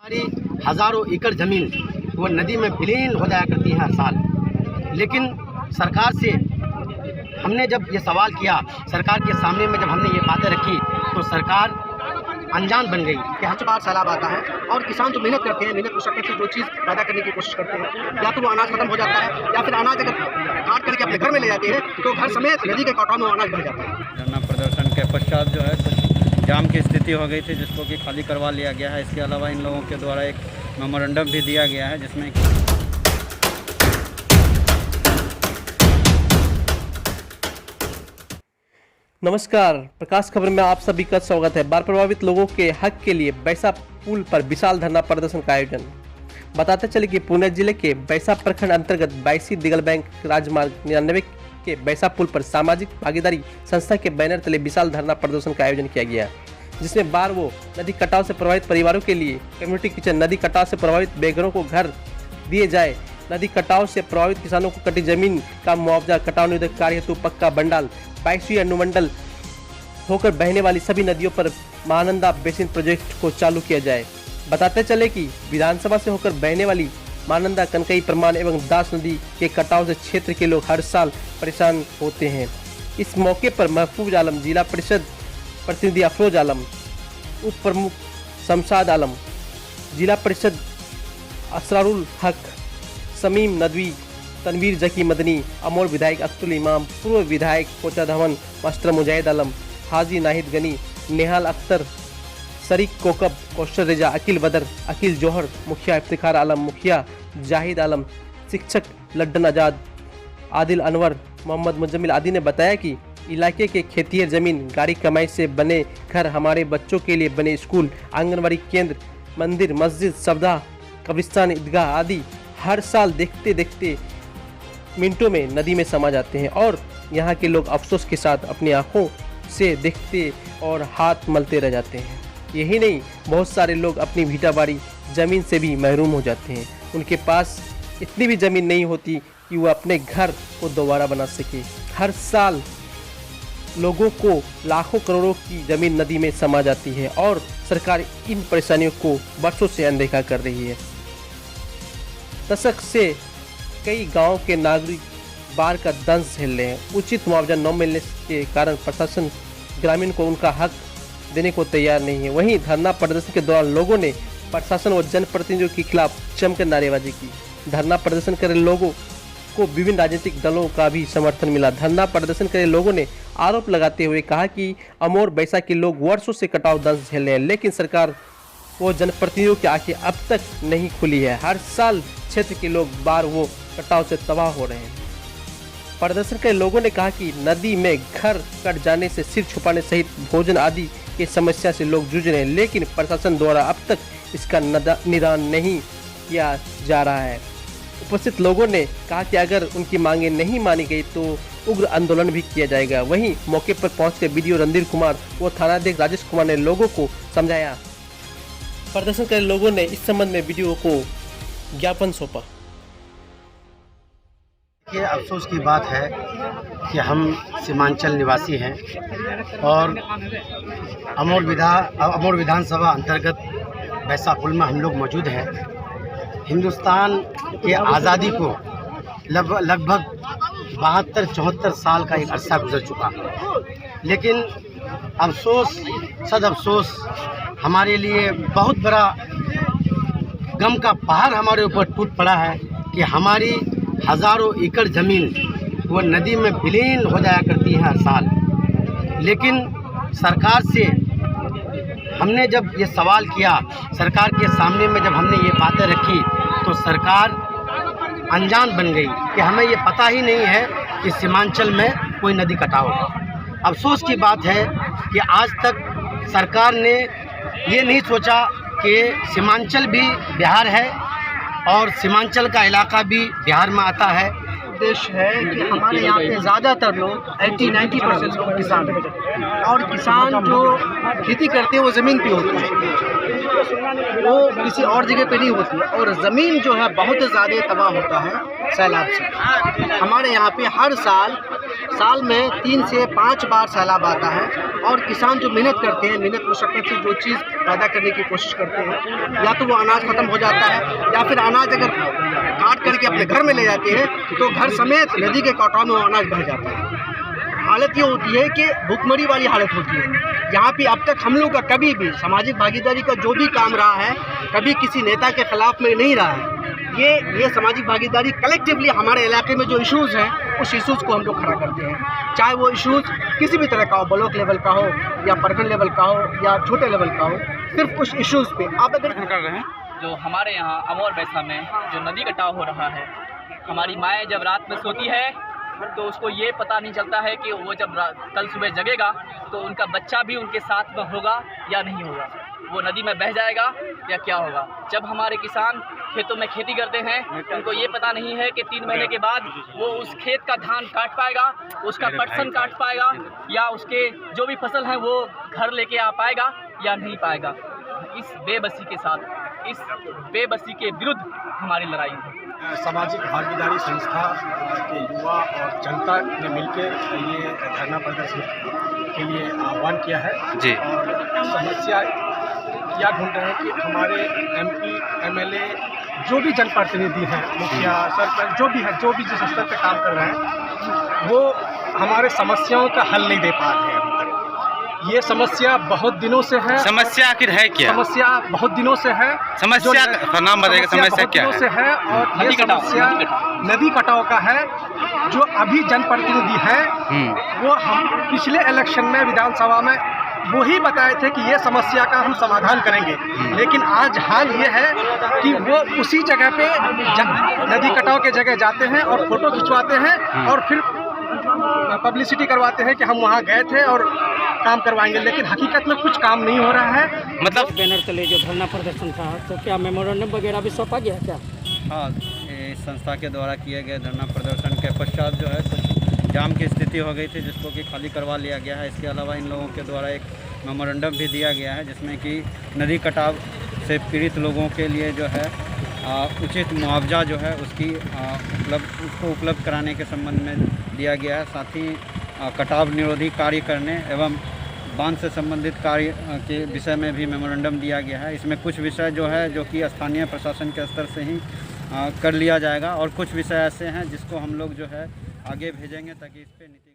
हमारी हज़ारों एकड़ ज़मीन वो नदी में विलीन हो जाया करती है हर साल। लेकिन सरकार से हमने जब ये सवाल किया, सरकार के सामने में जब हमने ये बातें रखी, तो सरकार अनजान बन गई कि हर बार सैलाब आता है और किसान तो मेहनत करते हैं, मेहनत मुशक्कत से जो चीज़ पैदा करने की कोशिश करते हैं, या तो वो अनाज खत्म हो जाता है या फिर अनाज अगर काट करके अपने घर में ले जाते हैं तो घर समेत नदी के कटाव में अनाज भर जाता है। धरना प्रदर्शन के पश्चात जो है कुछ जाम की स्थिति हो गई थी, जिसको कि खाली करवा लिया गया है। इसके अलावा इन लोगों के द्वारा एक मेमोरेंडम भी दिया गया है, जिसमें नमस्कार, प्रकाश खबर में आप सभी का स्वागत है। बाढ़ प्रभावित लोगों के हक के लिए बैसा पुल पर विशाल धरना प्रदर्शन का आयोजन। बताते चले कि पुणे जिले के बैसा प्रखंड अंतर्गत बायसी दिगल बैंक राजमार्ग 99 के बैसा पुल पर सामाजिक भागीदारी संस्था के बैनर तले विशाल धरना प्रदर्शन का आयोजन किया गया, जिसमें बाढ़ व नदी कटाव से प्रभावित परिवारों के लिए कम्युनिटी किचन, नदी कटाव से प्रभावित बेघरों को घर दिए जाए, नदी कटाव से प्रभावित किसानों को कटी जमीन का मुआवजा, कटाव निरोधक कार्य हेतु पक्का बंडाल, 22वीं अनुमंडल होकर बहने वाली सभी नदियों पर महानंदा बेसिन प्रोजेक्ट को चालू किया जाए। बताते चले कि विधानसभा से होकर बहने वाली महानंदा, कनकई, प्रमाण एवं दास नदी के कटाव से क्षेत्र के लोग हर साल परेशान होते हैं। इस मौके पर महफूज आलम, जिला परिषद प्रतिनिधि अफरोज आलम, उप प्रमुख शमशाद आलम, जिला परिषद असरारुल हक, समीम नदवी, तनवीर जकी मदनी, अमोर विधायक अख्तुल इमाम, पूर्व विधायक कोचा धवन, मास्टर मुजाहिद आलम, हाजी नाहिद गनी, नेहाल अख्तर, शरीक कोकब, कौशल रेजा, अकील बदर, अकील जौहर, मुखिया इफ्तिखार आलम, मुखिया जाहिद आलम, शिक्षक लड्डन आज़ाद, आदिल अनवर, मोहम्मद मुजम्मिल आदि ने बताया कि इलाके के खेतिहर जमीन, गाड़ी कमाई से बने घर, हमारे बच्चों के लिए बने स्कूल, आंगनबाड़ी केंद्र, मंदिर, मस्जिद, सवदा, कब्रिस्तान, ईदगाह आदि हर साल देखते देखते मिनटों में नदी में समा जाते हैं और यहाँ के लोग अफसोस के साथ अपनी आंखों से देखते और हाथ मलते रह जाते हैं। यही नहीं, बहुत सारे लोग अपनी भीटाबाड़ी ज़मीन से भी महरूम हो जाते हैं। उनके पास इतनी भी ज़मीन नहीं होती कि वो अपने घर को दोबारा बना सके। हर साल लोगों को लाखों करोड़ों की ज़मीन नदी में समा जाती है और सरकार इन परेशानियों को वर्षों से अनदेखा कर रही है। दशक से कई गांव के नागरिक बाढ़ का दंश झेल रहे हैं। उचित मुआवजा न मिलने के कारण प्रशासन ग्रामीण को उनका हक देने को तैयार नहीं है। वहीं धरना प्रदर्शन के दौरान लोगों ने प्रशासन व जनप्रतिनिधियों के खिलाफ जमकर नारेबाजी की। धरना प्रदर्शन कर रहे लोगों को विभिन्न राजनीतिक दलों का भी समर्थन मिला। धरना प्रदर्शन कर रहे लोगों ने आरोप लगाते हुए कहा कि अमोर बैसा के लोग वर्षों से कटाव दंश झेल रहे हैं, लेकिन सरकार वो जनप्रतिनिधियों की आंखें अब तक नहीं खुली है। हर साल क्षेत्र के लोग बाढ़ व कटाव से तबाह हो रहे हैं। प्रदर्शन के लोगों ने कहा कि नदी में घर कट जाने से सिर छुपाने सहित भोजन आदि की समस्या से लोग जूझ रहे हैं, लेकिन प्रशासन द्वारा अब तक इसका निदान नहीं किया जा रहा है। उपस्थित लोगों ने कहा कि अगर उनकी मांगें नहीं मानी गई तो उग्र आंदोलन भी किया जाएगा। वहीं मौके पर पहुंचकर बीडीओ रणधीर कुमार व थानाध्यक्ष राजेश कुमार ने लोगों को समझाया। प्रदर्शन कर लोगों ने इस संबंध में बीडीओ को ज्ञापन सौंपा। ये अफसोस की बात है कि हम सीमांचल निवासी हैं और अमोर विधानसभा अंतर्गत बैसा पुल में हम लोग मौजूद हैं। हिंदुस्तान के आज़ादी को लगभग 72-74 साल का एक अरसा गुजर चुका, लेकिन अफसोस सद अफसोस हमारे लिए बहुत बड़ा गम का पहाड़ हमारे ऊपर टूट पड़ा है कि हमारी हज़ारों एकड़ ज़मीन वो नदी में विलीन हो जाया करती है हर साल। लेकिन सरकार से हमने जब ये सवाल किया, सरकार के सामने में जब हमने ये बातें रखी, तो सरकार अनजान बन गई कि हमें ये पता ही नहीं है कि सीमांचल में कोई नदी कटाव हो। अफसोस की बात है कि आज तक सरकार ने ये नहीं सोचा कि सीमांचल भी बिहार है और सीमांचल का इलाका भी बिहार में आता है, प्रदेश है कि हमारे यहाँ पे ज़्यादातर लोग 80-90% लोग किसान हैं और किसान जो खेती करते हैं वो ज़मीन पे होती है, वो किसी और जगह पे नहीं होती है। और ज़मीन जो है बहुत ज़्यादा तबाह होता है सैलाब से। हमारे यहाँ पे हर साल में 3 से 5 बार सैलाब आता है और किसान जो मेहनत करते हैं, मेहनत मुशक्क़त से जो चीज़ पैदा करने की कोशिश करते हैं, या तो वो अनाज ख़त्म हो जाता है या फिर अनाज अगर काट करके अपने घर में ले जाते हैं तो घर समेत नदी के कटाव में वो अनाज बह जाता है। हालत ये होती है कि भुखमरी वाली हालत होती है। यहाँ पे अब तक हम लोग का कभी भी सामाजिक भागीदारी का जो भी काम रहा है, कभी किसी नेता के ख़िलाफ़ में नहीं रहा है। ये सामाजिक भागीदारी कलेक्टिवली हमारे इलाके में जो इश्यूज़ हैं उस इश्यूज़ को हम लोग खड़ा करते हैं, चाहे वो इश्यूज़ किसी भी तरह का हो, ब्लॉक लेवल का हो या प्रखंड लेवल का हो या छोटे लेवल का हो, सिर्फ उस इश्यूज़ पे आप अगर कर रहे हैं। जो हमारे यहाँ अमौर बैसा में जो नदी कटाव हो रहा है, हमारी माएँ जब रात में सोती है तो उसको ये पता नहीं चलता है कि वो जब कल सुबह जगेगा तो उनका बच्चा भी उनके साथ में होगा या नहीं होगा, वो नदी में बह जाएगा या क्या होगा। जब हमारे किसान खेतों में खेती करते हैं उनको ये पता नहीं है कि 3 महीने के बाद वो उस खेत का धान काट पाएगा, उसका पटसन काट पाएगा या उसके जो भी फसल है वो घर लेके आ पाएगा या नहीं पाएगा। इस बेबसी के साथ, इस बेबसी के विरुद्ध हमारी लड़ाई है। सामाजिक भागीदारी संस्था के युवा और जनता ने मिलकर ये धरना प्रदर्शन के लिए आह्वान किया है जी। और समस्या यह ढूंढ रहे हैं कि हमारे MP, MLA जो भी जनप्रतिनिधि हैं, मुखिया, सरपंच, जो भी है, जो भी जिस स्तर पर काम कर रहे हैं, वो हमारे समस्याओं का हल नहीं दे पा रहे हैं अभी तक। ये समस्या बहुत दिनों से है। समस्या आखिर है क्या? समस्या बहुत दिनों से है। समस्या का नाम बताइएगा, समस्या क्या बहुत दिनों से है और ये समस्या नदी कटाव का है। जो अभी जनप्रतिनिधि हैं वो हम पिछले इलेक्शन में विधानसभा में वही बताए थे कि ये समस्या का हम समाधान करेंगे, लेकिन आज हाल ये है कि वो उसी जगह पे नदी कटाव के जगह जाते हैं और फोटो खिंचवाते हैं और फिर पब्लिसिटी करवाते हैं कि हम वहाँ गए थे और काम करवाएंगे, लेकिन हकीकत में कुछ काम नहीं हो रहा है। मतलब बैनर तले जो धरना प्रदर्शन था तो क्या मेमोरेंडम वगैरह भी सौंपा गया क्या? हाँ, इस संस्था के द्वारा किए गए धरना प्रदर्शन के पश्चात जो है कुछ जाम की स्थिति हो गई थी जिसको कि खाली करवा लिया गया है। इसके अलावा इन लोगों के द्वारा एक मेमोरेंडम भी दिया गया है जिसमें कि नदी कटाव से पीड़ित लोगों के लिए जो है उचित मुआवजा जो है उसको उपलब्ध कराने के संबंध में दिया गया है। साथ ही कटाव निरोधी कार्य करने एवं बांध से संबंधित कार्य के विषय में भी मेमोरेंडम दिया गया है। इसमें कुछ विषय जो है जो कि स्थानीय प्रशासन के स्तर से ही कर लिया जाएगा और कुछ विषय ऐसे हैं जिसको हम लोग जो है आगे भेजेंगे ताकि इस पर नीति